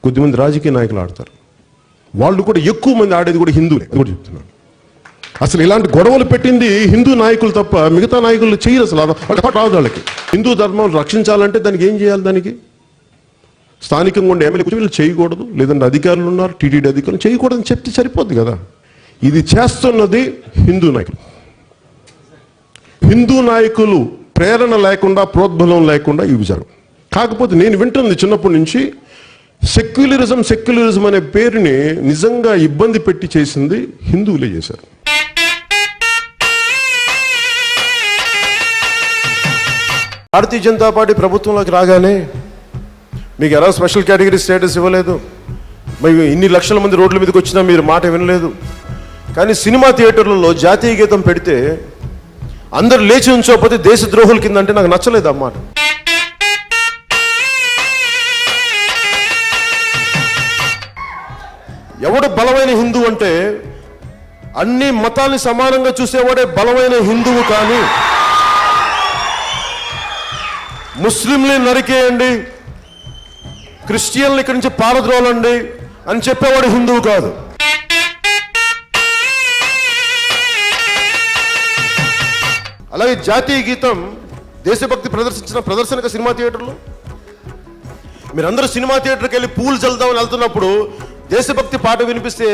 కొద్దిమంది రాజకీయ నాయకులు ఆడతారు, వాళ్ళు కూడా ఎక్కువ మంది ఆడేది కూడా హిందువులే కూడా చెప్తున్నాను. అసలు ఇలాంటి గొడవలు పెట్టింది హిందూ నాయకులు తప్ప మిగతా నాయకులు చేయరు. అసలు రాదు వాళ్ళకి. హిందూ ధర్మం రక్షించాలంటే దానికి ఏం చేయాలి? దానికి స్థానికంగా ఉండే ఎమ్మెల్యే వీళ్ళు చేయకూడదు, లేదంటే అధికారులు ఉన్నారు టీటీడీ అధికారులు చేయకూడదని చెప్తే సరిపోద్ది కదా. ఇది చేస్తున్నది హిందూ నాయకులు. హిందూ నాయకులు ప్రేరణ లేకుండా, ప్రోద్బలం లేకుండా ఇవి జరగవు. కాకపోతే నేను వింటుంది చిన్నప్పటి నుంచి సెక్యులరిజం అనే పేరుని నిజంగా ఇబ్బంది పెట్టి చేసింది హిందువులే చేశారు. భారతీయ జనతా పార్టీ ప్రభుత్వంలోకి రాగానే మీకు ఎలా స్పెషల్ కేటగిరీ స్టేటస్ ఇవ్వలేదు, మరి ఇన్ని లక్షల మంది రోడ్ల మీదకి వచ్చినా మీరు మాట వినలేదు. కానీ సినిమా థియేటర్లలో జాతీయ గీతం పెడితే అందరు లేచి ఉంచోకపోతే దేశద్రోహుల కింద అంటే నాకు నచ్చలేదు అన్నమాట. ఎవడు బలమైన హిందూ అంటే అన్ని మతాల్ని సమానంగా చూసేవాడే బలమైన హిందువు. కానీ ముస్లింని నరికేయండి, క్రిస్టియన్లు ఇక్కడి నుంచి పారద్రోలండి అని చెప్పేవాడు హిందువు కాదు. అలాగే జాతీయ గీతం దేశభక్తి ప్రదర్శించిన ప్రదర్శనక సినిమా థియేటర్లు, మీరందరూ సినిమా థియేటర్కి వెళ్ళి పూలు చల్లుదామని వెళ్తున్నప్పుడు దేశభక్తి పాట వినిపిస్తే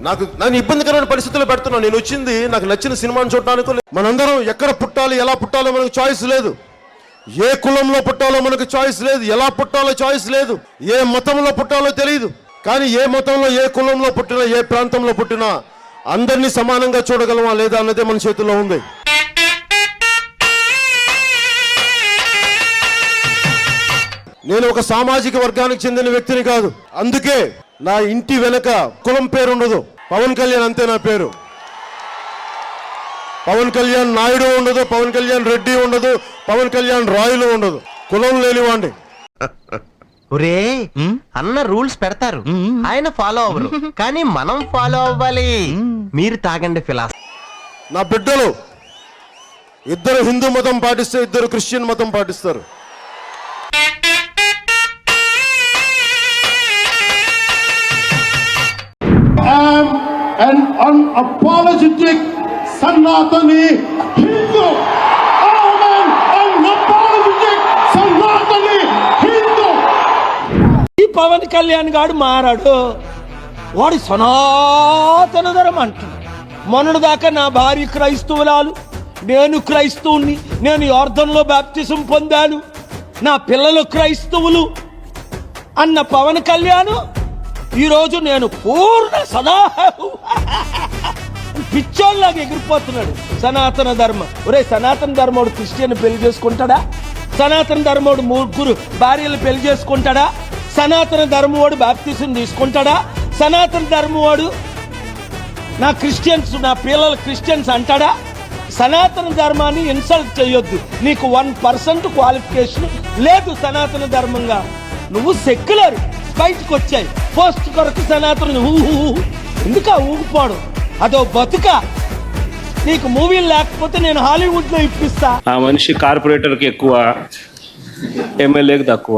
నన్ను ఇబ్బందికరమైన పరిస్థితుల్లో పెడుతున్నాను. నేను వచ్చింది నాకు నచ్చిన సినిమాని చూడటానికి. మనందరం ఎక్కడ పుట్టాలి, ఎలా పుట్టాలో మనకు చాయిస్ లేదు. ఏ కులంలో పుట్టాలో మనకు చాయిస్ లేదు, ఎలా పుట్టాలో చాయిస్ లేదు, ఏ మతంలో పుట్టాలో తెలియదు. కానీ ఏ మతంలో, ఏ కులంలో పుట్టినా, ఏ ప్రాంతంలో పుట్టినా అందరినీ సమానంగా చూడగలమా లేదా అన్నదే మన చేతుల్లో ఉంది. నేను ఒక సామాజిక వర్గానికి చెందిన వ్యక్తిని కాదు. అందుకే నా ఇంటి వెనక కులం పేరు ఉండదు. పవన్ కళ్యాణ్ అంతే నా పేరు. పవన్ కళ్యాణ్ నాయుడు ఉండదు, పవన్ కళ్యాణ్ రెడ్డి ఉండదు, పవన్ కళ్యాణ్ రాయులు ఉండదు. కులం లేనివాండి. ఒరే అన్న రూల్స్ పెడతారు, ఆయన ఫాలో అవ్వరు, కానీ మనం ఫాలో అవ్వాలి. మీరు తాగండి ఫిలాసఫీ. నా బిడ్డలు ఇద్దరు హిందూ మతం పాటిస్తే, ఇద్దరు క్రిస్టియన్ మతం పాటిస్తారు. An unapologetic Sanatani Hindu. I am an unapologetic Sanatani Hindu. ఈ పవన్ కళ్యాణ్ గాడు మారాడు, వాడు సనాతన ధర్మం అంటున్నాడు. మొన్నటి దాకా నా భార్య క్రైస్తవురాలు, నేను క్రైస్తవుని, నేను యోర్దన్లో బాప్తిజం పొందాను, నా పిల్లలు క్రైస్తవులు అన్న పవన్ కళ్యాణ్ ఈరోజు నేను పూర్ణ పిచ్చోళ్ళలాగా ఎగిరిపోతున్నాడు. సనాతన ధర్మం. ఒరే సనాతన ధర్మోడు క్రిస్టియన్ పెళ్లి చేసుకుంటాడా? సనాతన ధర్మోడు ముగ్గురు భార్యలు పెళ్లి చేసుకుంటాడా? సనాతన ధర్మవాడు బాప్తిజం తీసుకుంటాడా? సనాతన ధర్మవాడు నా క్రిస్టియన్స్, నా పిల్లలు క్రిస్టియన్స్ అంటాడా? సనాతన ధర్మాన్ని ఇన్సల్ట్ చేయొద్దు. నీకు 1% క్వాలిఫికేషన్ లేదు సనాతన ధర్మంగా. నువ్వు సెక్యులర్ బయటకు వచ్చాయి. పోస్ట్ కొరకు సనాతన ఎందుకు ఊగిపోవడం? అదో బతుక. నీకు మూవీలు లేకపోతే నేను హాలీవుడ్ లో ఇప్పిస్తా. ఆ మనిషి కార్పొరేటర్కి ఎక్కువ, ఎమ్మెల్యేకి తక్కువ.